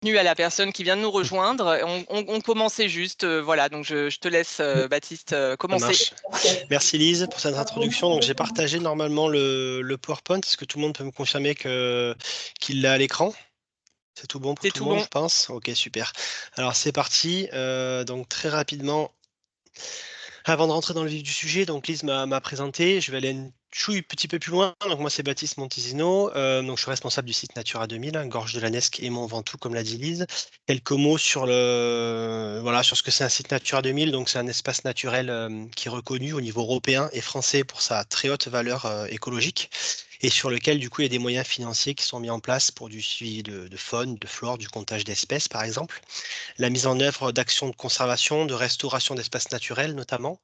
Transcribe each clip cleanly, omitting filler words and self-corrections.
à la personne qui vient de nous rejoindre. On commençait juste, voilà, donc je te laisse, Baptiste, Ça commencer. marche. Merci Lise pour cette introduction. Donc j'ai partagé normalement le PowerPoint. Est-ce que tout le monde peut me confirmer qu'il l'a à l'écran? C'est tout bon pour C'est tout le tout monde, bon. je pense. Ok, super. Alors c'est parti. Donc très rapidement, avant de rentrer dans le vif du sujet, donc Lise m'a présenté. Je vais aller un chouille petit peu plus loin. Donc moi c'est Baptiste Montesino. Donc je suis responsable du site Natura 2000, hein, Gorge de la Nesque et Mont Ventoux, comme l'a dit Lise. Quelques mots sur voilà, sur ce que c'est un site Natura 2000. Donc c'est un espace naturel qui est reconnu au niveau européen et français pour sa très haute valeur écologique et sur lequel du coup il y a des moyens financiers qui sont mis en place pour du suivi de faune, de flore, du comptage d'espèces par exemple, la mise en œuvre d'actions de conservation, de restauration d'espaces naturels notamment,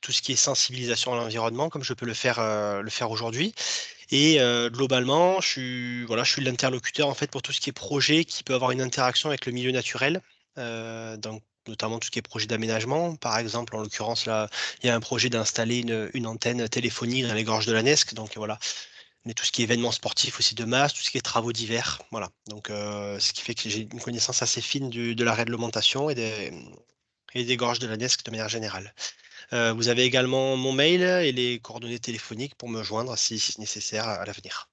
tout ce qui est sensibilisation à l'environnement, comme je peux le faire aujourd'hui. Et globalement, je suis l'interlocuteur en fait pour tout ce qui est projet qui peut avoir une interaction avec le milieu naturel. Donc notamment tout ce qui est projet d'aménagement. Par exemple, en l'occurrence, là, il y a un projet d'installer une antenne téléphonique dans les gorges de la Nesque. Donc voilà, mais tout ce qui est événements sportifs aussi de masse, tout ce qui est travaux divers. Voilà. Donc ce qui fait que j'ai une connaissance assez fine de la réglementation et des gorges de la Nesque de manière générale. Vous avez également mon mail et les coordonnées téléphoniques pour me joindre si nécessaire à l'avenir.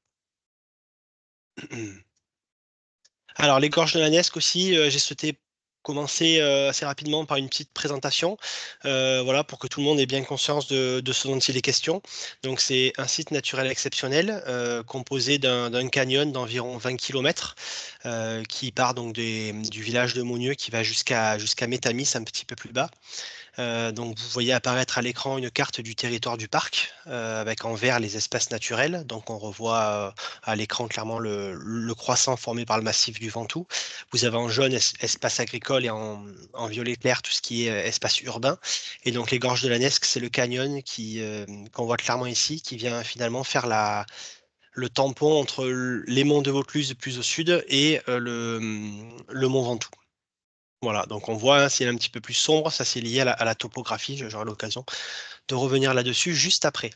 Alors, les gorges de la Nesque aussi, j'ai souhaité commencer assez rapidement par une petite présentation, voilà, pour que tout le monde ait bien conscience de ce dont il est question. Donc, c'est un site naturel exceptionnel composé d'un canyon d'environ 20 km qui part donc du village de Monieux qui va jusqu'à Métamis, un petit peu plus bas. Donc vous voyez apparaître à l'écran une carte du territoire du parc avec en vert les espaces naturels. Donc on revoit à l'écran clairement le croissant formé par le massif du Ventoux. Vous avez en jaune espace agricole et en violet clair tout ce qui est espace urbain. Et donc les gorges de la Nesque, c'est le canyon qu'on voit clairement ici, qui vient finalement faire le tampon entre les monts de Vaucluse plus au sud et le mont Ventoux. Voilà, donc on voit, hein, c'est un petit peu plus sombre, ça c'est lié à la topographie, j'aurai l'occasion de revenir là-dessus juste après.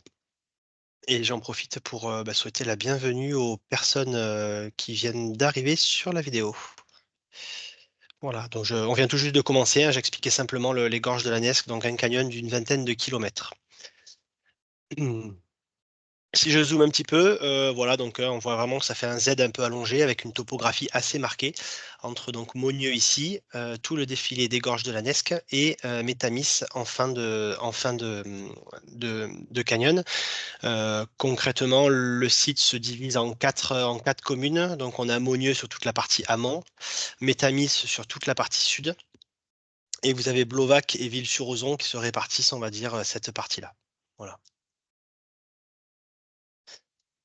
Et j'en profite pour souhaiter la bienvenue aux personnes qui viennent d'arriver sur la vidéo. Voilà, donc on vient tout juste de commencer, hein, j'expliquais simplement les gorges de la Nesque, donc un canyon d'une vingtaine de kilomètres. Si je zoome un petit peu, voilà, donc on voit vraiment que ça fait un Z un peu allongé avec une topographie assez marquée entre donc Monieux ici, tout le défilé des gorges de la Nesque et Métamis en fin de canyon. Concrètement, le site se divise en quatre communes. Donc on a Monieux sur toute la partie amont, Métamis sur toute la partie sud, et vous avez Blovac et Ville-sur-Ozon qui se répartissent, on va dire, cette partie-là. Voilà.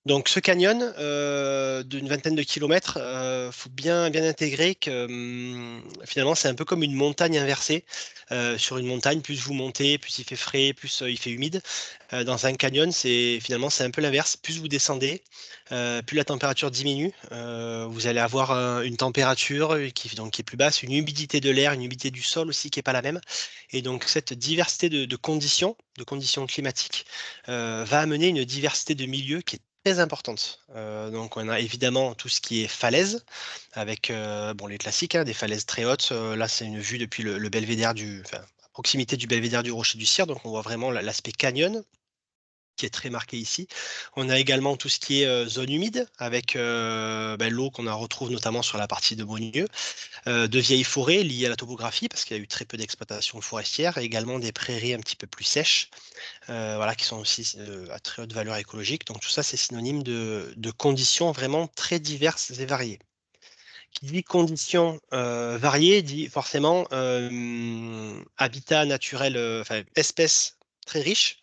Donc ce canyon d'une vingtaine de kilomètres, faut bien intégrer que finalement c'est un peu comme une montagne inversée. Sur une montagne, plus vous montez, plus il fait frais, plus il fait humide. Dans un canyon, c'est un peu l'inverse. Plus vous descendez, plus la température diminue. Vous allez avoir une température qui est plus basse, une humidité de l'air, une humidité du sol aussi qui n'est pas la même. Et donc cette diversité de conditions climatiques, va amener une diversité de milieux qui est très importante. Donc on a évidemment tout ce qui est falaise, avec bon, les classiques, hein, des falaises très hautes. Là, c'est une vue depuis le belvédère enfin, à proximité du belvédère du Rocher du Cire, donc on voit vraiment l'aspect canyon qui est très marqué ici. On a également tout ce qui est zone humide, avec l'eau qu'on retrouve notamment sur la partie de Beaulieu, de vieilles forêts liées à la topographie, parce qu'il y a eu très peu d'exploitation forestière, et également des prairies un petit peu plus sèches, voilà, qui sont aussi à très haute valeur écologique. Donc tout ça, c'est synonyme de conditions vraiment très diverses et variées. Qui dit conditions variées dit forcément habitat naturel, enfin espèces très riches,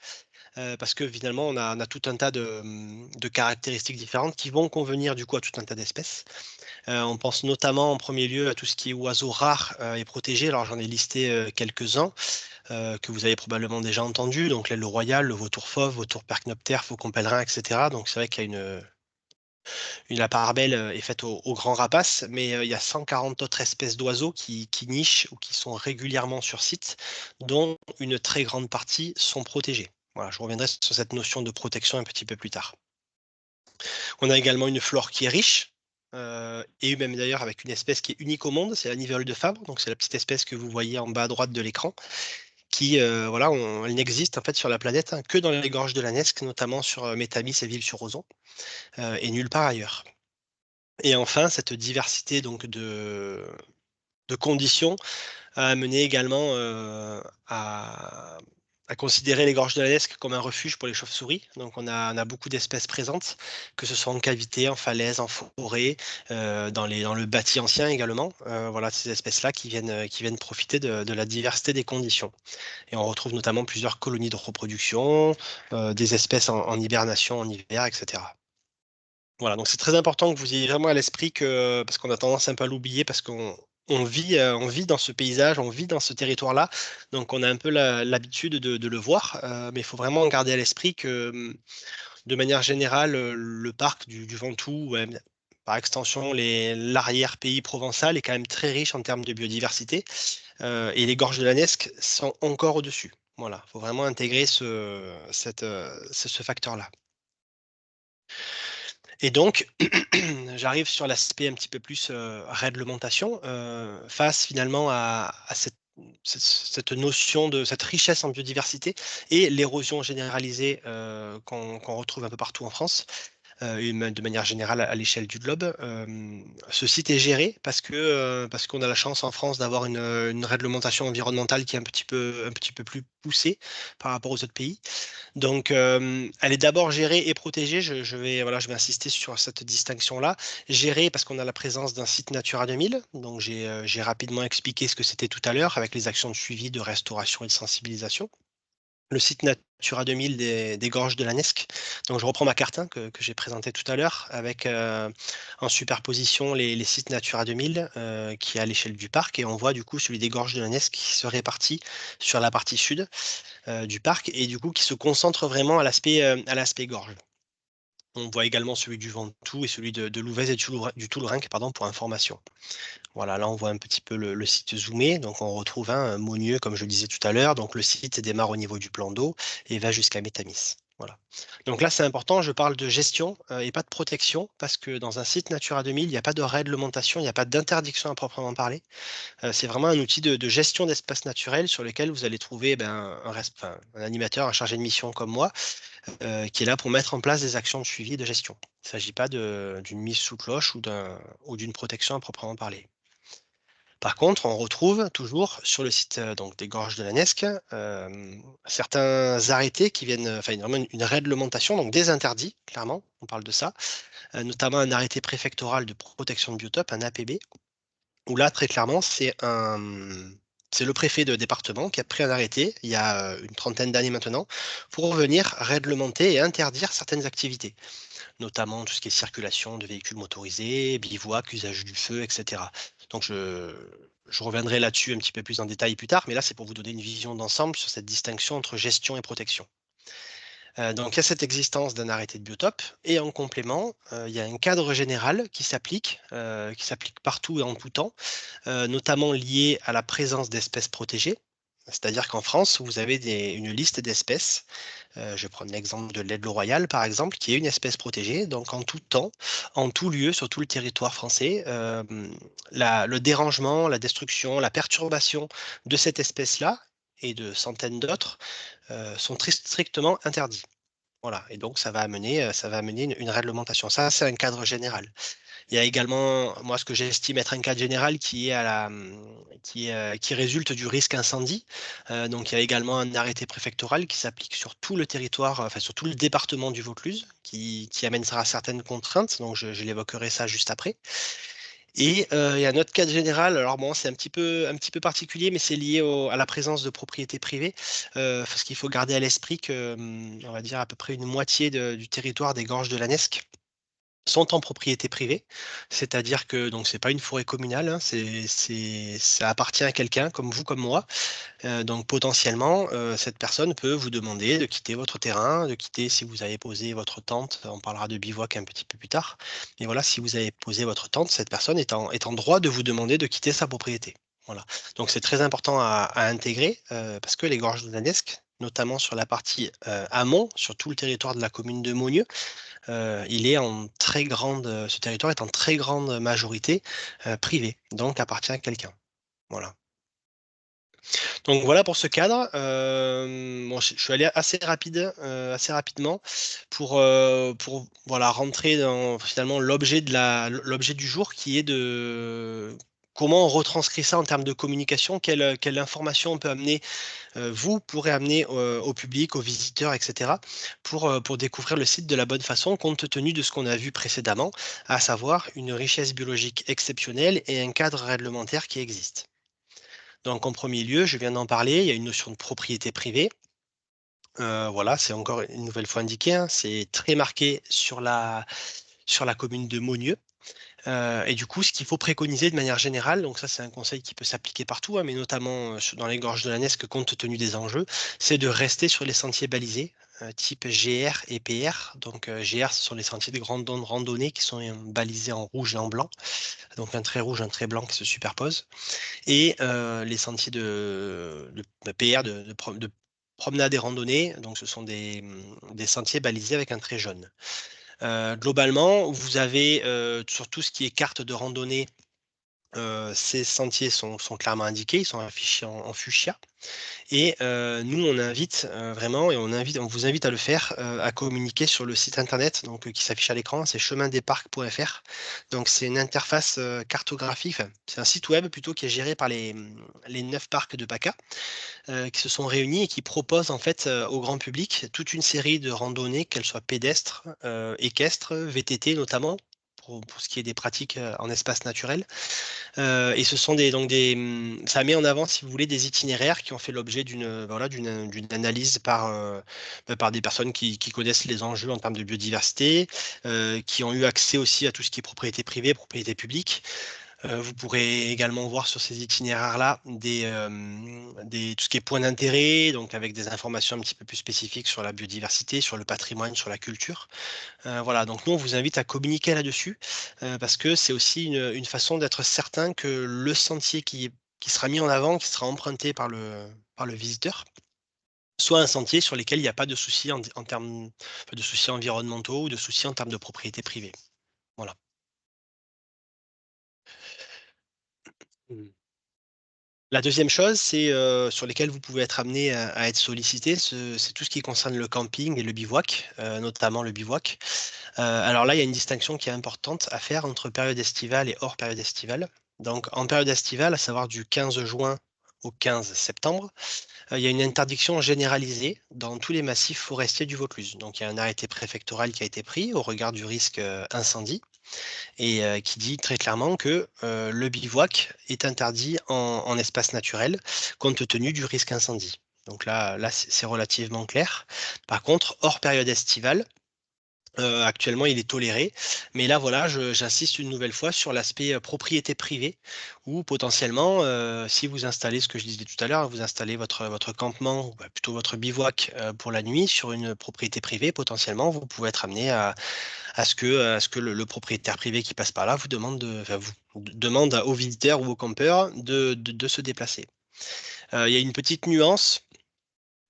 parce que finalement on a tout un tas de caractéristiques différentes qui vont convenir du coup à tout un tas d'espèces. On pense notamment en premier lieu à tout ce qui est oiseaux rares et protégés. Alors j'en ai listé quelques-uns que vous avez probablement déjà entendus, donc l'aile royale, le vautour fauve, vautour percnoptère, faucon pèlerin, etc. Donc c'est vrai qu'il y a la part belle est faite au grand rapace, mais il y a 140 autres espèces d'oiseaux qui nichent ou qui sont régulièrement sur site, dont une très grande partie sont protégées. Voilà, je reviendrai sur cette notion de protection un petit peu plus tard. On a également une flore qui est riche, et même d'ailleurs avec une espèce qui est unique au monde, c'est la nivelle de Fabre, donc c'est la petite espèce que vous voyez en bas à droite de l'écran, qui, voilà, elle n'existe en fait sur la planète hein, que dans les gorges de la Nesque, notamment sur Métamis et Ville-sur-Ozon, et nulle part ailleurs. Et enfin, cette diversité donc de conditions a amené également à considérer les gorges de la Lesque comme un refuge pour les chauves-souris. Donc on a beaucoup d'espèces présentes, que ce soit en cavité, en falaise, en forêt, dans le bâti ancien également. Voilà, ces espèces-là qui viennent profiter de la diversité des conditions. Et on retrouve notamment plusieurs colonies de reproduction, des espèces en hibernation en hiver, etc. Voilà, donc c'est très important que vous ayez vraiment à l'esprit que, parce qu'on a tendance un peu à l'oublier, parce on vit dans ce paysage, on vit dans ce territoire-là, donc on a un peu l'habitude de le voir, mais il faut vraiment garder à l'esprit que, de manière générale, le parc du Ventoux, ouais, par extension, l'arrière-pays provençal est quand même très riche en termes de biodiversité, et les gorges de la Nesque sont encore au-dessus. Voilà, il faut vraiment intégrer ce facteur-là. Et donc, j'arrive sur l'aspect un petit peu plus réglementation, face finalement à cette notion de cette richesse en biodiversité et l'érosion généralisée qu'on retrouve un peu partout en France et même de manière générale à l'échelle du globe. Ce site est géré parce qu'on a la chance en France d'avoir une réglementation environnementale qui est un petit peu plus poussée par rapport aux autres pays. Donc, elle est d'abord gérée et protégée. Voilà, je vais insister sur cette distinction-là. Gérée parce qu'on a la présence d'un site Natura 2000. Donc, j'ai rapidement expliqué ce que c'était tout à l'heure avec les actions de suivi, de restauration et de sensibilisation. Le site Natura 2000 des gorges de la Nesque. Donc, je reprends ma carte hein, que j'ai présentée tout à l'heure avec en superposition les sites Natura 2000 qui est à l'échelle du parc. Et on voit du coup celui des gorges de la Nesque qui se répartit sur la partie sud du parc et du coup qui se concentre vraiment à l'aspect gorge. On voit également celui du Ventoux et celui de Louvèze et du Toulourenc, pardon, pour information. Voilà, là on voit un petit peu le site zoomé, donc on retrouve un Monieux, comme je le disais tout à l'heure, donc le site démarre au niveau du plan d'eau et va jusqu'à Métamis. Voilà. Donc là c'est important, je parle de gestion et pas de protection, parce que dans un site Natura 2000, il n'y a pas de réglementation, il n'y a pas d'interdiction à proprement parler. C'est vraiment un outil de gestion d'espace naturel sur lequel vous allez trouver ben, un animateur, un chargé de mission comme moi, qui est là pour mettre en place des actions de suivi et de gestion. Il ne s'agit pas d'une mise sous cloche ou d'une protection à proprement parler. Par contre, on retrouve toujours sur le site donc, des gorges de la Nesque certains arrêtés qui viennent, enfin vraiment une réglementation, donc des interdits, clairement, on parle de ça, notamment un arrêté préfectoral de protection de biotope, un APB, où là, très clairement, c'est le préfet de département qui a pris un arrêté, il y a une trentaine d'années maintenant, pour venir réglementer et interdire certaines activités, notamment tout ce qui est circulation de véhicules motorisés, bivouac, usage du feu, etc. Donc je reviendrai là-dessus un petit peu plus en détail plus tard, mais là, c'est pour vous donner une vision d'ensemble sur cette distinction entre gestion et protection. Donc il y a cette existence d'un arrêté de biotope et en complément, il y a un cadre général qui s'applique partout et en tout temps, notamment lié à la présence d'espèces protégées. C'est-à-dire qu'en France, vous avez une liste d'espèces. Je vais prendre l'exemple de l'aigle royal, par exemple, qui est une espèce protégée. Donc en tout temps, en tout lieu, sur tout le territoire français, le dérangement, la destruction, la perturbation de cette espèce-là et de centaines d'autres sont très strictement interdits. Voilà, et donc ça va amener une réglementation. Ça, c'est un cadre général. Il y a également, moi, ce que j'estime être un cadre général qui résulte du risque incendie. Donc, il y a également un arrêté préfectoral qui s'applique sur tout le territoire, enfin sur tout le département du Vaucluse, qui amènera certaines contraintes. Donc, je l'évoquerai ça juste après. Et il y a un autre cadre général, alors bon, c'est un petit peu particulier, mais c'est lié à la présence de propriétés privées, parce qu'il faut garder à l'esprit que, on va dire à peu près une moitié du territoire des gorges de la Nesque sont en propriété privée, c'est-à-dire que donc c'est pas une forêt communale, hein, ça appartient à quelqu'un comme vous, comme moi. Donc potentiellement, cette personne peut vous demander de quitter votre terrain, de quitter si vous avez posé votre tente, on parlera de bivouac un petit peu plus tard. Mais voilà, si vous avez posé votre tente, cette personne est en droit de vous demander de quitter sa propriété. Voilà. Donc c'est très important à intégrer parce que les gorges de la Nesque, notamment sur la partie amont, sur tout le territoire de la commune de Maugneux. Il est en très grande, ce territoire est en très grande majorité privé, donc appartient à quelqu'un. Voilà. Donc voilà pour ce cadre. Bon, je suis allé assez rapidement pour voilà, rentrer dans finalement l'objet du jour qui est de comment on retranscrit ça en termes de communication, quelle information on peut amener, vous pourrez amener au public, aux visiteurs, etc., pour découvrir le site de la bonne façon, compte tenu de ce qu'on a vu précédemment, à savoir une richesse biologique exceptionnelle et un cadre réglementaire qui existe. Donc en premier lieu, je viens d'en parler, il y a une notion de propriété privée. Voilà, c'est encore une nouvelle fois indiqué, hein, c'est très marqué sur la commune de Maugneux. Et du coup, ce qu'il faut préconiser de manière générale, donc ça c'est un conseil qui peut s'appliquer partout, hein, mais notamment dans les gorges de la Nesque, compte tenu des enjeux, c'est de rester sur les sentiers balisés, type GR et PR. Donc GR, ce sont les sentiers de grande randonnée qui sont balisés en rouge et en blanc, donc un trait rouge, un trait blanc qui se superposent. Et les sentiers de PR, de promenade et randonnée, donc ce sont des sentiers balisés avec un trait jaune. Globalement, vous avez sur tout ce qui est carte de randonnée, ces sentiers sont clairement indiqués, ils sont affichés en fuchsia. Et nous, on invite vraiment, et on vous invite à le faire, à communiquer sur le site internet donc, qui s'affiche à l'écran, c'est chemindesparcs.fr. Donc c'est une interface cartographique, enfin, c'est un site web plutôt qui est géré par les 9 parcs de PACA qui se sont réunis et qui proposent en fait au grand public toute une série de randonnées, qu'elles soient pédestres, équestres, VTT notamment. Pour ce qui est des pratiques en espace naturel. Et ce sont ça met en avant, si vous voulez, des itinéraires qui ont fait l'objet d'une analyse par des personnes qui connaissent les enjeux en termes de biodiversité, qui ont eu accès aussi à tout ce qui est propriété privée, propriété publique. Vous pourrez également voir sur ces itinéraires-là tout ce qui est points d'intérêt, donc avec des informations un petit peu plus spécifiques sur la biodiversité, sur le patrimoine, sur la culture. Voilà, donc nous, on vous invite à communiquer là-dessus, parce que c'est aussi une façon d'être certain que le sentier qui sera mis en avant, qui sera emprunté par le visiteur, soit un sentier sur lequel il n'y a pas de soucis en termes de soucis environnementaux ou de soucis en termes de propriété privée. Voilà. Mmh. La deuxième chose, c'est, sur lesquelles vous pouvez être amené à être sollicité, c'est tout ce qui concerne le camping et le bivouac, notamment le bivouac. Alors là, il y a une distinction qui est importante à faire entre période estivale et hors période estivale. Donc en période estivale, à savoir du 15 juin au 15 septembre, il y a une interdiction généralisée dans tous les massifs forestiers du Vaucluse. Donc il y a un arrêté préfectoral qui a été pris au regard du risque, incendie et qui dit très clairement que, le bivouac est interdit en espace naturel, compte tenu du risque incendie. Donc là, c'est relativement clair. Par contre, hors période estivale, actuellement, il est toléré. Mais là, voilà, j'insiste une nouvelle fois sur l'aspect, propriété privée où potentiellement, si vous installez ce que je disais tout à l'heure, vous installez votre campement ou bah, plutôt votre bivouac, pour la nuit sur une propriété privée, potentiellement, vous pouvez être amené à ce que le propriétaire privé qui passe par là vous demande demande aux visiteurs ou aux campeurs de se déplacer. Il y a une petite nuance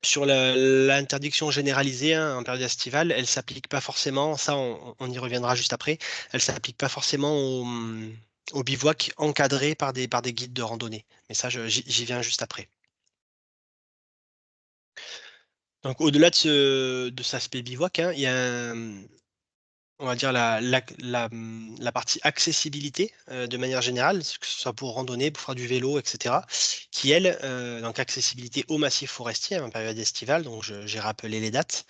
sur l'interdiction généralisée, hein, en période estivale, elle s'applique pas forcément, ça on y reviendra juste après, elle s'applique pas forcément au bivouac encadré par des guides de randonnée. Mais ça, j'y viens juste après. Donc au-delà de cet aspect bivouac, hein, il y a on va dire la partie accessibilité, de manière générale, que ce soit pour randonner, pour faire du vélo et cetera, qui elle, donc accessibilité au massif forestier, en période estivale, donc j'ai rappelé les dates,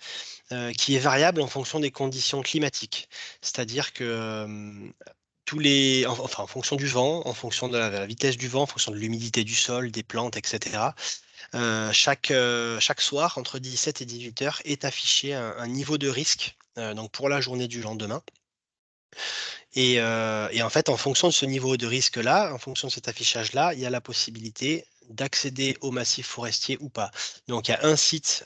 qui est variable en fonction des conditions climatiques. C'est-à-dire que, en fonction du vent, en fonction de la vitesse du vent, en fonction de l'humidité du sol, des plantes et cetera, chaque soir, entre 17 et 18 heures, est affiché un niveau de risque, donc pour la journée du lendemain. Et en fait, en fonction de ce niveau de risque-là, en fonction de cet affichage-là, il y a la possibilité d'accéder au massif forestier ou pas. Donc il y a un site,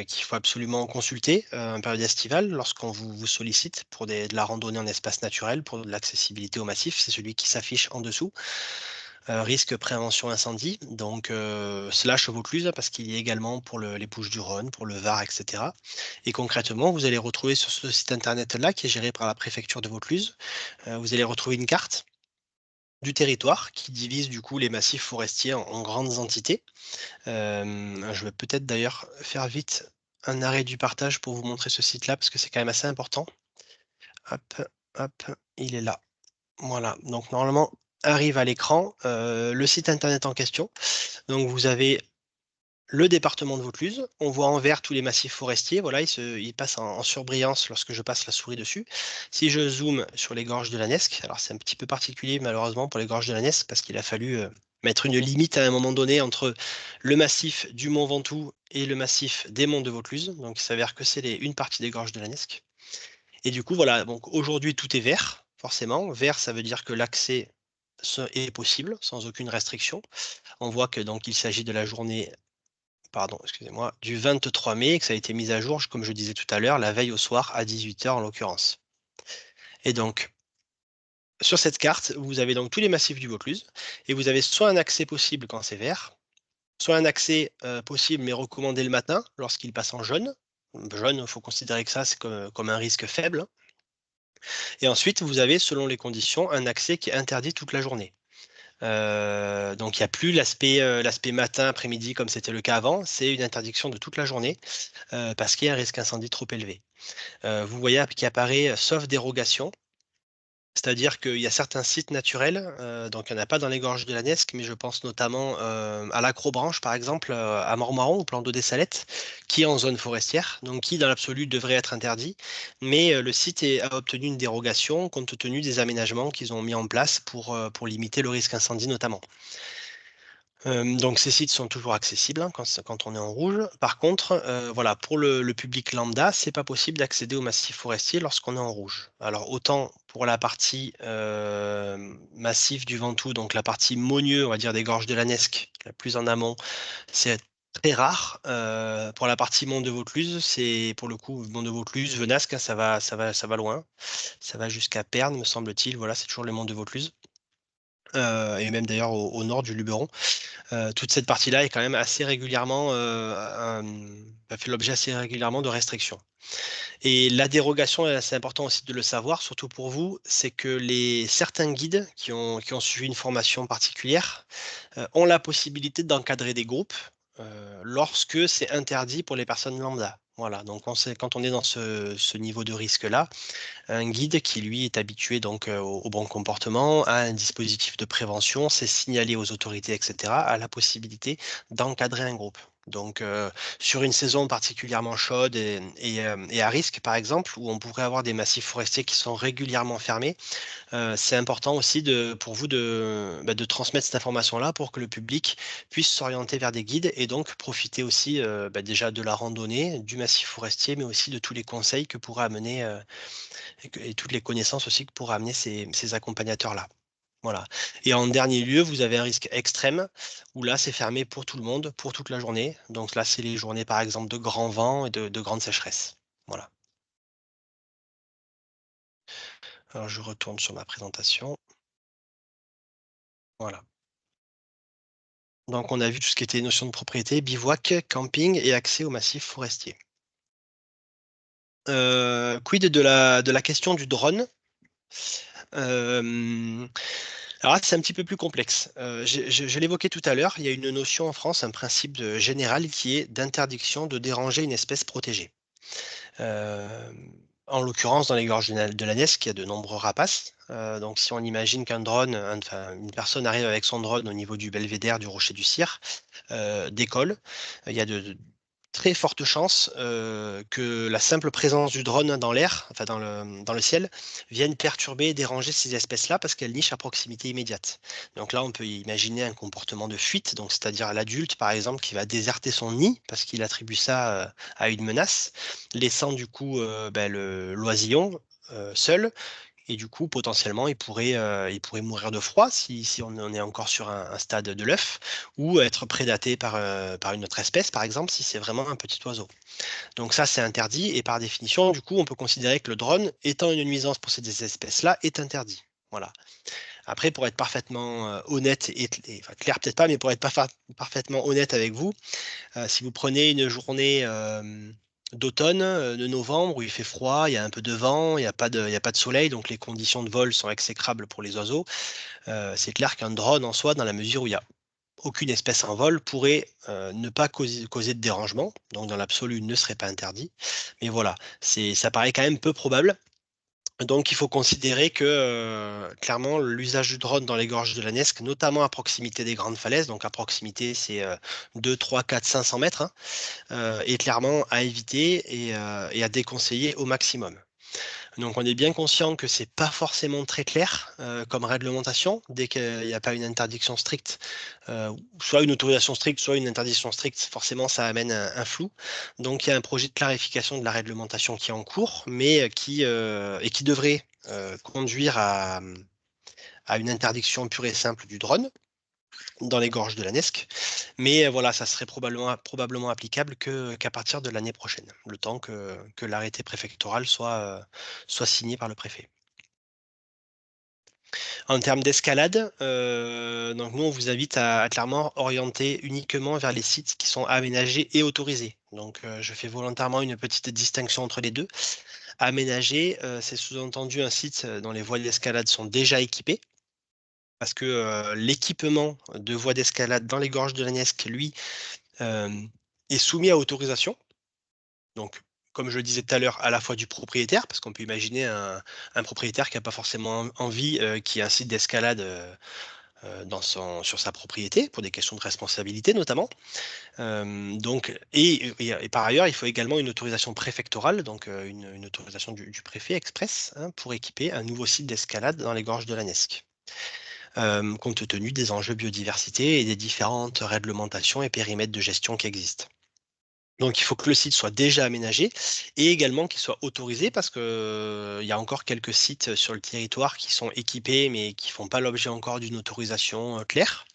qu'il faut absolument consulter, en période estivale lorsqu'on vous sollicite pour de la randonnée en espace naturel, pour de l'accessibilité au massif, c'est celui qui s'affiche en dessous. risque prévention incendie, donc slash Vaucluse, parce qu'il y a également pour les Bouches-du-Rhône, pour le Var, etc. Et concrètement, vous allez retrouver sur ce site internet-là, qui est géré par la préfecture de Vaucluse, vous allez retrouver une carte du territoire qui divise du coup les massifs forestiers en grandes entités. Je vais peut-être d'ailleurs faire vite un arrêt du partage pour vous montrer ce site-là, parce que c'est quand même assez important. Hop, hop, il est là. Voilà, donc normalement arrive à l'écran le site internet en question. Donc vous avez le département de Vaucluse. On voit en vert tous les massifs forestiers. Voilà, il passe en surbrillance lorsque je passe la souris dessus. Si je zoome sur les gorges de la Nesque, alors c'est un petit peu particulier malheureusement pour les gorges de la Nesque parce qu'il a fallu mettre une limite à un moment donné entre le massif du Mont Ventoux et le massif des monts de Vaucluse. Donc il s'avère que c'est une partie des gorges de la Nesque. Et du coup, voilà, donc aujourd'hui tout est vert, forcément. Vert, ça veut dire que l'accès est possible sans aucune restriction. On voit que donc il s'agit de la journée, pardon, excusez-moi, du 23 mai, et que ça a été mis à jour, comme je disais tout à l'heure, la veille au soir à 18 h en l'occurrence. Et donc, sur cette carte, vous avez donc tous les massifs du Vaucluse, et vous avez soit un accès possible quand c'est vert, soit un accès possible mais recommandé le matin lorsqu'il passe en jaune. Jaune, il faut considérer que ça, c'est comme un risque faible. Et ensuite, vous avez, selon les conditions, un accès qui est interdit toute la journée. Donc il n'y a plus l'aspect matin, après-midi comme c'était le cas avant, c'est une interdiction de toute la journée parce qu'il y a un risque incendie trop élevé. Vous voyez qui apparaît sauf dérogation, c'est-à-dire qu'il y a certains sites naturels, donc il n'y en a pas dans les gorges de la Nesque, mais je pense notamment à l'Acrobranche par exemple, à Mormaron, au plan d'eau des Salettes, qui est en zone forestière, donc qui dans l'absolu devrait être interdit, mais le site a obtenu une dérogation compte tenu des aménagements qu'ils ont mis en place pour limiter le risque incendie notamment. Donc ces sites sont toujours accessibles hein, quand on est en rouge. Par contre, voilà, pour le public lambda, c'est pas possible d'accéder au massif forestier lorsqu'on est en rouge. Alors autant pour la partie massif du Ventoux, donc la partie Monnieu, on va dire des gorges de la Nesque, la plus en amont, c'est très rare. Pour la partie Mont de Vaucluse, c'est pour le coup Mont de Vaucluse, Venasque, hein, ça va loin. Ça va jusqu'à Pernes, me semble-t-il. Voilà, c'est toujours le Mont de Vaucluse. Et même d'ailleurs au nord du Luberon. Toute cette partie-là est quand même assez régulièrement fait l'objet assez régulièrement de restrictions. Et la dérogation, c'est important aussi de le savoir, surtout pour vous, c'est que certains guides qui ont suivi une formation particulière ont la possibilité d'encadrer des groupes lorsque c'est interdit pour les personnes lambda. Voilà, donc quand on est dans ce niveau de risque-là, un guide qui lui est habitué donc au bon comportement, a un dispositif de prévention, c'est signalé aux autorités, etc., a la possibilité d'encadrer un groupe. Donc sur une saison particulièrement chaude et à risque, par exemple, où on pourrait avoir des massifs forestiers qui sont régulièrement fermés, c'est important aussi pour vous de transmettre cette information-là pour que le public puisse s'orienter vers des guides et donc profiter aussi déjà de la randonnée, du massif forestier, mais aussi de tous les conseils que pourra amener et toutes les connaissances aussi que pourraient amener ces accompagnateurs-là. Voilà. Et en dernier lieu, vous avez un risque extrême où là, c'est fermé pour tout le monde, pour toute la journée. Donc là, c'est les journées, par exemple, de grand vent et de grande sécheresse. Voilà. Alors, je retourne sur ma présentation. Voilà. Donc, on a vu tout ce qui était notion de propriété, bivouac, camping et accès au massif forestier. Quid de la question du drone? Euh, Alors là, c'est un petit peu plus complexe. Je l'évoquais tout à l'heure, il y a une notion en France, un principe général qui est d'interdiction de déranger une espèce protégée. Euh, En l'occurrence, dans les gorges de la Nesque, il y a de nombreux rapaces. Donc si on imagine qu'un drone, enfin une personne arrive avec son drone au niveau du belvédère du Rocher du Cire, décolle, il y a de très fortes chances que la simple présence du drone dans l'air, enfin dans le ciel, vienne perturber et déranger ces espèces-là parce qu'elles nichent à proximité immédiate. Donc là, on peut imaginer un comportement de fuite, donc c'est-à-dire l'adulte, par exemple, qui va déserter son nid parce qu'il attribue ça à une menace, laissant du coup l'oisillon seul et du coup, potentiellement, il pourrait mourir de froid si on en est encore sur un stade de l'œuf, ou être prédaté par une autre espèce, par exemple, si c'est vraiment un petit oiseau. Donc ça, c'est interdit, et par définition, du coup, on peut considérer que le drone, étant une nuisance pour ces espèces-là, est interdit. Voilà. Après, pour être parfaitement honnête enfin, clair peut-être pas, mais pour être parfaitement honnête avec vous, si vous prenez une journée d'automne, de novembre, où il fait froid, il y a un peu de vent, il y a pas de soleil, donc les conditions de vol sont exécrables pour les oiseaux. C'est clair qu'un drone en soi, dans la mesure où il y a aucune espèce en vol, pourrait ne pas causer de dérangement, donc dans l'absolu ne serait pas interdit. Mais voilà, ça paraît quand même peu probable. Donc il faut considérer que clairement l'usage du drone dans les gorges de la Nesque, notamment à proximité des grandes falaises, donc à proximité c'est 2, 3, 4, 500 mètres, hein, est clairement à éviter et à déconseiller au maximum. Donc on est bien conscient que c'est pas forcément très clair comme réglementation, dès qu'il n'y a pas une interdiction stricte, soit une autorisation stricte, soit une interdiction stricte, forcément ça amène un flou. Donc il y a un projet de clarification de la réglementation qui est en cours, mais qui devrait conduire à une interdiction pure et simple du drone dans les gorges de la Nesque. Mais voilà, ça serait probablement applicable qu'à partir de l'année prochaine, le temps que l'arrêté préfectoral soit signé par le préfet. En termes d'escalade, donc nous, on vous invite à clairement orienter uniquement vers les sites qui sont aménagés et autorisés. Donc, je fais volontairement une petite distinction entre les deux. Aménagé, c'est sous-entendu un site dont les voies d'escalade sont déjà équipées, parce que l'équipement de voies d'escalade dans les gorges de la Niesque, lui, euh, est soumis à autorisation. Donc, comme je le disais tout à l'heure, à la fois du propriétaire, parce qu'on peut imaginer un propriétaire qui n'a pas forcément envie qu'il y ait un site d'escalade sur sa propriété, pour des questions de responsabilité notamment. Et par ailleurs, il faut également une autorisation préfectorale, donc une autorisation du préfet express, hein, pour équiper un nouveau site d'escalade dans les gorges de la Nesque, compte tenu des enjeux biodiversité et des différentes réglementations et périmètres de gestion qui existent. Donc, il faut que le site soit déjà aménagé et également qu'il soit autorisé parce que, il y a encore quelques sites sur le territoire qui sont équipés mais qui font pas l'objet encore d'une autorisation claire.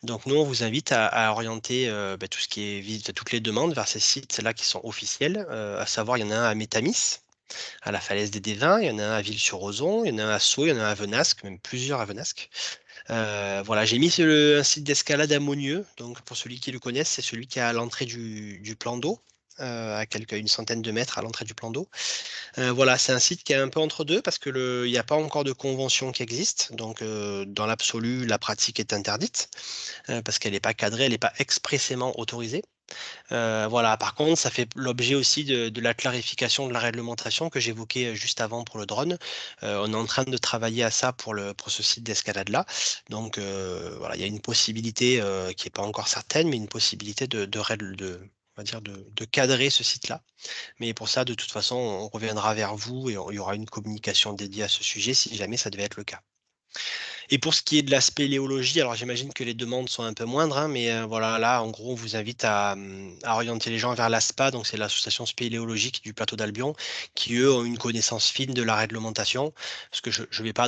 Donc, nous, on vous invite à orienter tout ce qui est toutes les demandes vers ces sites-là qui sont officiels, à savoir, il y en a un à Métamis, à la falaise des Dévins, il y en a un à Ville-sur-Ozon, il y en a un à Sceaux, il y en a un à Venasque, même plusieurs à Venasque. Voilà, j'ai mis un site d'escalade à Monieux. Donc, pour celui qui le connaisse, c'est celui qui est à l'entrée du plan d'eau, une centaine de mètres à l'entrée du plan d'eau. Voilà, c'est un site qui est un peu entre deux parce que il n'y a pas encore de convention qui existe. Donc, dans l'absolu, la pratique est interdite parce qu'elle n'est pas cadrée, elle n'est pas expressément autorisée. Voilà, par contre, ça fait l'objet aussi de la clarification de la réglementation que j'évoquais juste avant pour le drone. On est en train de travailler à ça pour ce site d'escalade-là. Donc voilà, il y a une possibilité qui n'est pas encore certaine, mais une possibilité on va dire de cadrer ce site-là. Mais pour ça, de toute façon, on reviendra vers vous et il y aura une communication dédiée à ce sujet si jamais ça devait être le cas. Et pour ce qui est de la spéléologie, alors j'imagine que les demandes sont un peu moindres, hein, mais voilà, là, en gros, on vous invite à orienter les gens vers l'ASPA, donc c'est l'association spéléologique du plateau d'Albion, qui eux ont une connaissance fine de la réglementation, parce que je ne vais pas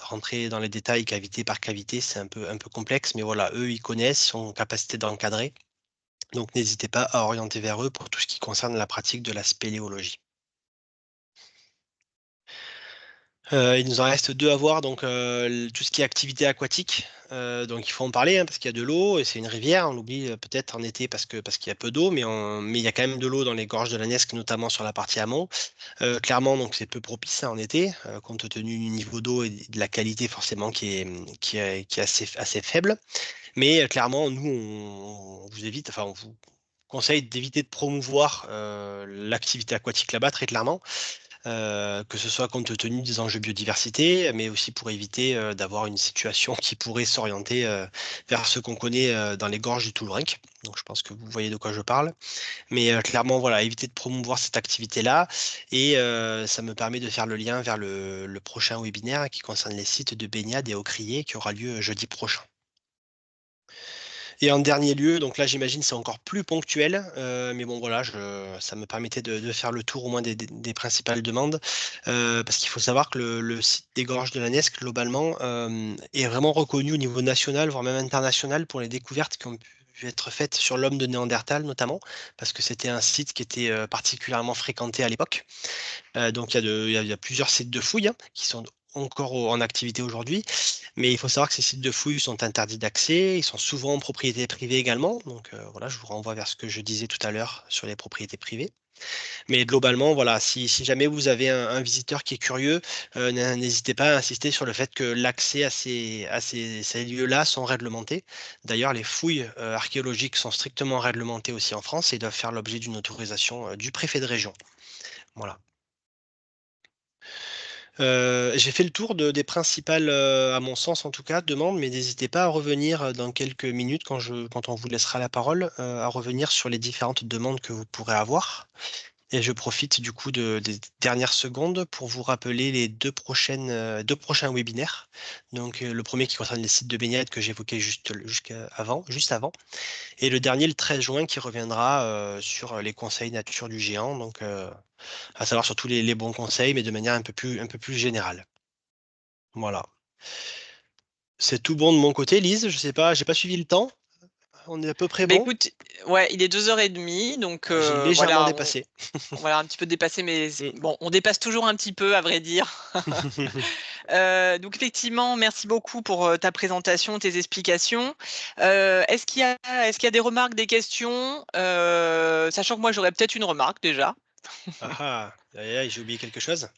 rentrer dans les détails cavité par cavité, c'est un peu complexe, mais voilà, eux, ils connaissent, ils sont en capacité d'encadrer, donc n'hésitez pas à orienter vers eux pour tout ce qui concerne la pratique de la spéléologie. Il nous en reste 2 à voir, donc tout ce qui est activité aquatique, donc il faut en parler, hein, parce qu'il y a de l'eau et c'est une rivière. On l'oublie peut-être en été parce qu'il y a peu d'eau, mais il y a quand même de l'eau dans les gorges de la Nesque, notamment sur la partie amont. Clairement, donc c'est peu propice, hein, en été, compte tenu du niveau d'eau et de la qualité forcément qui est assez faible. Mais clairement, nous, on vous évite, enfin on vous conseille d'éviter de promouvoir l'activité aquatique là-bas, très clairement, que ce soit compte tenu des enjeux biodiversité, mais aussi pour éviter d'avoir une situation qui pourrait s'orienter vers ce qu'on connaît dans les gorges du Toulourenc. Donc je pense que vous voyez de quoi je parle. Mais clairement, voilà, éviter de promouvoir cette activité-là. Et ça me permet de faire le lien vers le prochain webinaire qui concerne les sites de baignade et eau criée qui aura lieu jeudi prochain. Et en dernier lieu, donc là j'imagine c'est encore plus ponctuel, mais bon voilà, ça me permettait de faire le tour au moins des principales demandes, parce qu'il faut savoir que le site des Gorges de la Nesque, globalement, est vraiment reconnu au niveau national, voire même international, pour les découvertes qui ont pu être faites sur l'homme de Néandertal notamment, parce que c'était un site qui était particulièrement fréquenté à l'époque. Donc il y a plusieurs sites de fouilles, hein, qui sont encore en activité aujourd'hui, mais il faut savoir que ces sites de fouilles sont interdits d'accès, ils sont souvent en propriété privée également, donc voilà, je vous renvoie vers ce que je disais tout à l'heure sur les propriétés privées. Mais globalement, voilà, si jamais vous avez un visiteur qui est curieux, n'hésitez pas à insister sur le fait que l'accès ces lieux-là sont réglementés. D'ailleurs, les fouilles archéologiques sont strictement réglementées aussi en France et doivent faire l'objet d'une autorisation du préfet de région. Voilà. J'ai fait le tour des principales, à mon sens en tout cas, demandes, mais n'hésitez pas à revenir dans quelques minutes quand on vous laissera la parole, à revenir sur les différentes demandes que vous pourrez avoir. Et je profite du coup des dernières secondes pour vous rappeler les deux prochains webinaires. Donc le premier qui concerne les sites de baignade que j'évoquais juste avant, et le dernier le 13 juin qui reviendra sur les conseils nature du géant. Donc à savoir surtout les bons conseils, mais de manière un peu plus générale. Voilà. C'est tout bon de mon côté, Lise. Je sais pas, j'ai pas suivi le temps. On est à peu près Ben bon. écoute, ouais, il est 2h30, donc J'ai légèrement voilà, dépassé. on va un petit peu dépasser, mais Mm. bon, on dépasse toujours un petit peu, à vrai dire. Donc effectivement, merci beaucoup pour ta présentation, tes explications. Est-ce qu'il y a des remarques, des questions? Sachant que moi, j'aurais peut-être une remarque déjà. Ah ah, aïe, aïe, j'ai oublié quelque chose.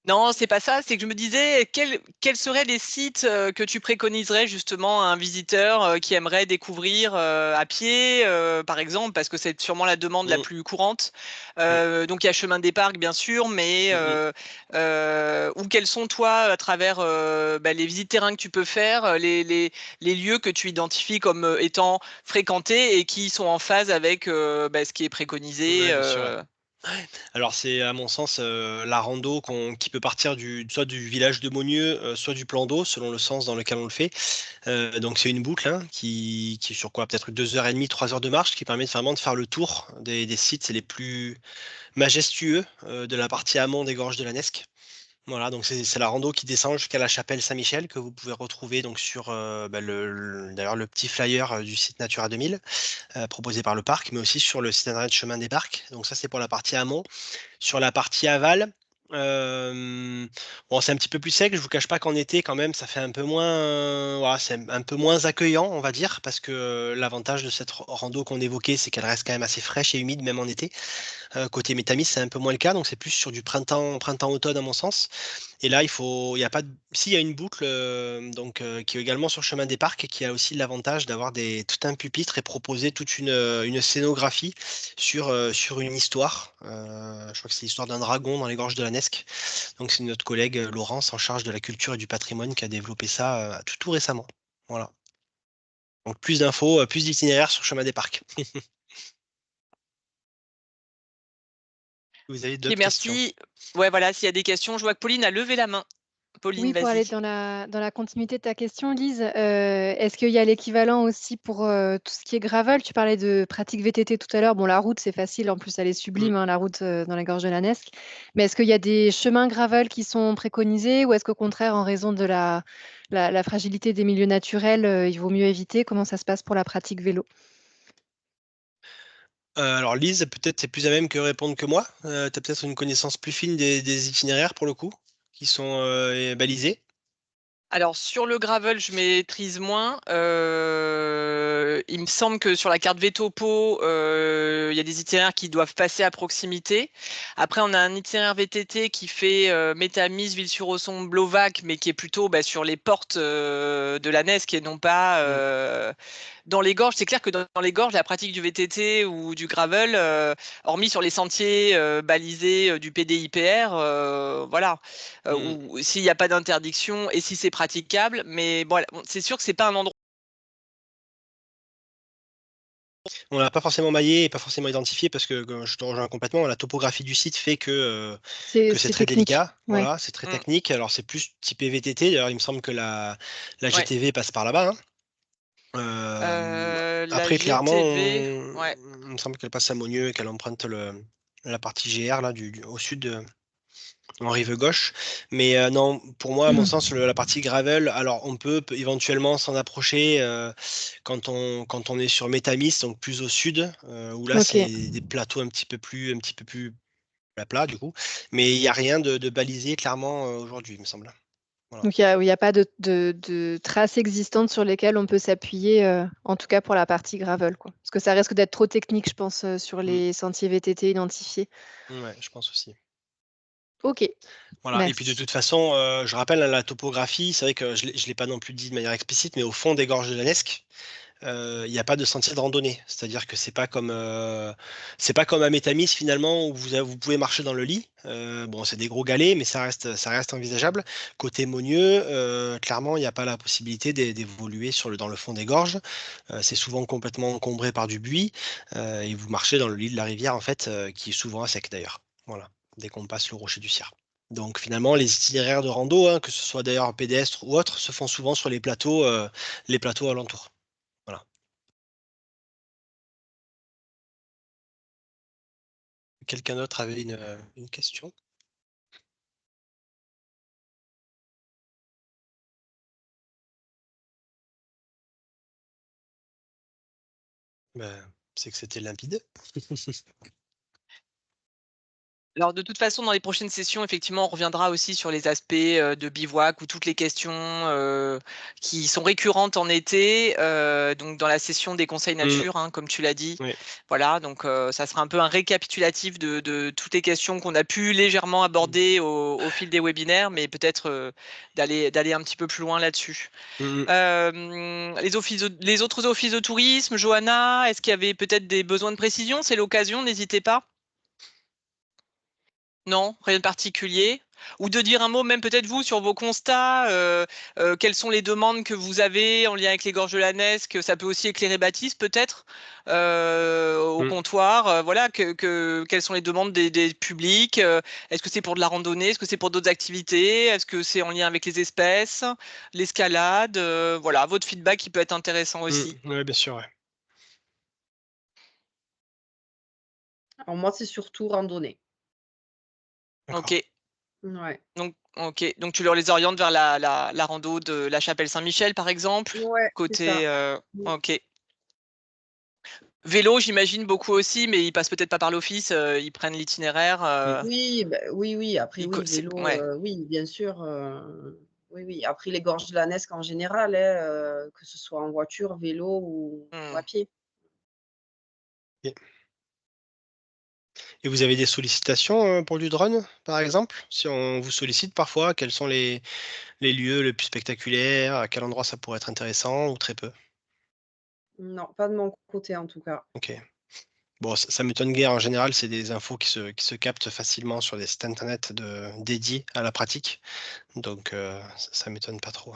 Non, c'est pas ça. C'est que je me disais, quels seraient les sites que tu préconiserais justement à un visiteur qui aimerait découvrir à pied, par exemple, parce que c'est sûrement la demande la Mm, plus courante. mm, Donc il y a Chemin des Parcs, bien sûr, mais mm, mm. ou quels sont toi, à travers bah, les visites terrain que tu peux faire, les lieux que tu identifies comme étant fréquentés et qui sont en phase avec bah, ce qui est préconisé. Ouais, bien sûr, ouais. Alors c'est à mon sens la rando qui peut partir soit du village de Maugneux, soit du plan d'eau, selon le sens dans lequel on le fait. Donc c'est une boucle hein, qui est sur quoi? Peut-être 2h30, 3 heures de marche, qui permet vraiment de faire le tour des sites les plus majestueux de la partie amont des gorges de la Nesque. Voilà, donc c'est la rando qui descend jusqu'à la chapelle Saint-Michel que vous pouvez retrouver donc sur bah, d'ailleurs le petit flyer du site Natura 2000 proposé par le parc, mais aussi sur le site internet Chemin des Parcs. Donc ça c'est pour la partie amont. Sur la partie aval, bon, c'est un petit peu plus sec. Je vous cache pas qu'en été, quand même, ça fait un peu moins, voilà, c'est un peu moins accueillant, on va dire, parce que l'avantage de cette rando qu'on évoquait, c'est qu'elle reste quand même assez fraîche et humide, même en été. Côté Métamis, c'est un peu moins le cas, donc c'est plus sur du printemps-automne à mon sens. Et là, il y a pas, s'il y a une boucle, qui est également sur le chemin des parcs et qui a aussi l'avantage d'avoir tout un pupitre et proposer toute une scénographie sur une histoire. Je crois que c'est l'histoire d'un dragon dans les gorges de la Nesque. Donc c'est notre collègue Laurence en charge de la culture et du patrimoine qui a développé ça tout récemment. Voilà. Donc plus d'infos, plus d'itinéraires sur le chemin des parcs. Vous avez Ok, d'autres questions? merci. Ouais, voilà, s'il y a des questions, je vois que Pauline a levé la main. Pauline, Oui, pour aller vas-y. dans la continuité de ta question, Lise, est-ce qu'il y a l'équivalent aussi pour, tout ce qui est gravel? Tu parlais de pratique VTT tout à l'heure. Bon, la route, c'est facile, en plus, elle est Mm. sublime, hein, la route, dans les gorges de la Nesque. Mais est-ce qu'il y a des chemins gravel qui sont préconisés ou est-ce qu'au contraire, en raison de la fragilité des milieux naturels, il vaut mieux éviter? Comment ça se passe pour la pratique vélo? Alors Lise, peut-être c'est plus à même que répondre que moi. Tu as peut-être une connaissance plus fine des itinéraires pour le coup, qui sont balisés. Alors, sur le gravel, je maîtrise moins. Il me semble que sur la carte Vétopo, il y a des itinéraires qui doivent passer à proximité. Après, on a un itinéraire VTT qui fait Métamise, Ville-sur-Osson, Blovac, mais qui est plutôt bah, sur les portes de la Nesque et non pas Mm. dans les gorges. C'est clair que dans les gorges, la pratique du VTT ou du gravel, hormis sur les sentiers balisés du PDIPR, voilà. Mm. Ou s'il n'y a pas d'interdiction et si c'est praticable. Mais bon, c'est sûr que c'est pas un endroit. On l'a pas forcément maillé et pas forcément identifié parce que je te rejoins complètement. La topographie du site fait C'est que c'est c'est très technique, délicat. ouais. Voilà, c'est très Mm, technique. Alors c'est plus typé VTT. D'ailleurs, il me semble que la ouais. GTV passe par là-bas, hein. La Après, clairement, GTV, ouais. il me semble qu'elle passe à Maugneux et qu'elle emprunte la partie GR là, au sud en rive gauche. Mais non, pour moi, à mon sens, la partie gravel, alors on peut éventuellement s'en approcher quand on est sur Métamis, donc plus au sud, où là OK. c'est des plateaux un petit peu plus plat du coup. Mais il n'y a rien de balisé clairement aujourd'hui, il me semble. Voilà. Donc, il n'y a pas de traces existantes sur lesquelles on peut s'appuyer, en tout cas pour la partie gravel, quoi. Parce que ça risque d'être trop technique, je pense, sur les sentiers VTT identifiés. Ouais, je pense aussi. OK, Voilà. Et puis de merci. toute façon, je rappelle, la topographie, c'est vrai que je ne l'ai pas non plus dit de manière explicite, mais au fond des gorges de la Nesque, il n'y a pas de sentier de randonnée. C'est-à-dire que c'est pas comme à Métamis finalement où vous pouvez marcher dans le lit. Bon, c'est des gros galets, mais ça reste envisageable. Côté Monnieu, clairement, il n'y a pas la possibilité d'évoluer dans le fond des gorges. C'est souvent complètement encombré par du buis et vous marchez dans le lit de la rivière en fait, qui est souvent à sec d'ailleurs. Voilà, dès qu'on passe le rocher du Cire. Donc finalement, les itinéraires de rando, hein, que ce soit d'ailleurs pédestre ou autre, se font souvent sur les plateaux alentours. Voilà. Quelqu'un d'autre avait une question? Ben, c'est que c'était limpide. Alors de toute façon, dans les prochaines sessions, effectivement, on reviendra aussi sur les aspects de bivouac ou toutes les questions qui sont récurrentes en été, donc dans la session des conseils Mm, nature, hein, comme tu l'as dit. oui. Voilà, donc ça sera un peu un récapitulatif de toutes les questions qu'on a pu légèrement aborder au fil des webinaires, mais peut-être d'aller un petit peu plus loin là-dessus. Mm, Les autres offices de tourisme, Johanna, est-ce qu'il y avait peut-être des besoins de précision? C'est l'occasion, n'hésitez pas. Non, rien de particulier. Ou de dire un mot, même peut-être vous, sur vos constats, quelles sont les demandes que vous avez en lien avec les gorges de la Nesque, ça peut aussi éclairer Baptiste, peut-être, au mm, comptoir. Voilà, quelles sont les demandes des publics? Est-ce que c'est pour de la randonnée? Est-ce que c'est pour d'autres activités? Est-ce que c'est en lien avec les espèces, l'escalade? Voilà, votre feedback qui peut être intéressant aussi. ouais, bien sûr, ouais. Alors moi, c'est surtout randonnée. D'accord. Ok. Ouais. Donc tu leur les orientes vers la rando de la Chapelle Saint-Michel, par exemple, Ouais, c'est ça. côté, Mmh. ok. Vélo, j'imagine beaucoup aussi, mais ils passent peut-être pas par l'office, ils prennent l'itinéraire. Mm, Oui, bah, oui, oui, après oui, vélo, Ouais. oui, bien sûr, oui, oui. Après les gorges de la Nesque en général, hein, que ce soit en voiture, vélo ou Hmm. à pied. ok. Et vous avez des sollicitations pour du drone, par exemple? Si on vous sollicite parfois, quels sont les lieux les plus spectaculaires? À quel endroit ça pourrait être intéressant ou très peu? Non, pas de mon côté en tout cas. Ok. Bon, ça m'étonne guère. En général, c'est des infos qui se captent facilement sur des sites internet dédiés à la pratique. Donc, ça m'étonne pas trop.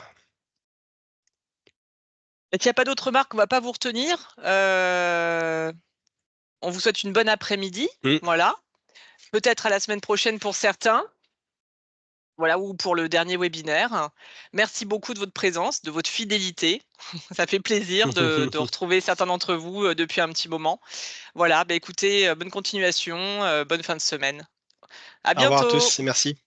Et s'il n'y a pas d'autres remarques, on va pas vous retenir. On vous souhaite une bonne après-midi. Mm. Voilà. Peut-être à la semaine prochaine pour certains. Voilà, ou pour le dernier webinaire. Merci beaucoup de votre présence, de votre fidélité. Ça fait plaisir de retrouver certains d'entre vous depuis un petit moment. Voilà, bah écoutez, bonne continuation, bonne fin de semaine. À Au revoir à bientôt. tous et merci.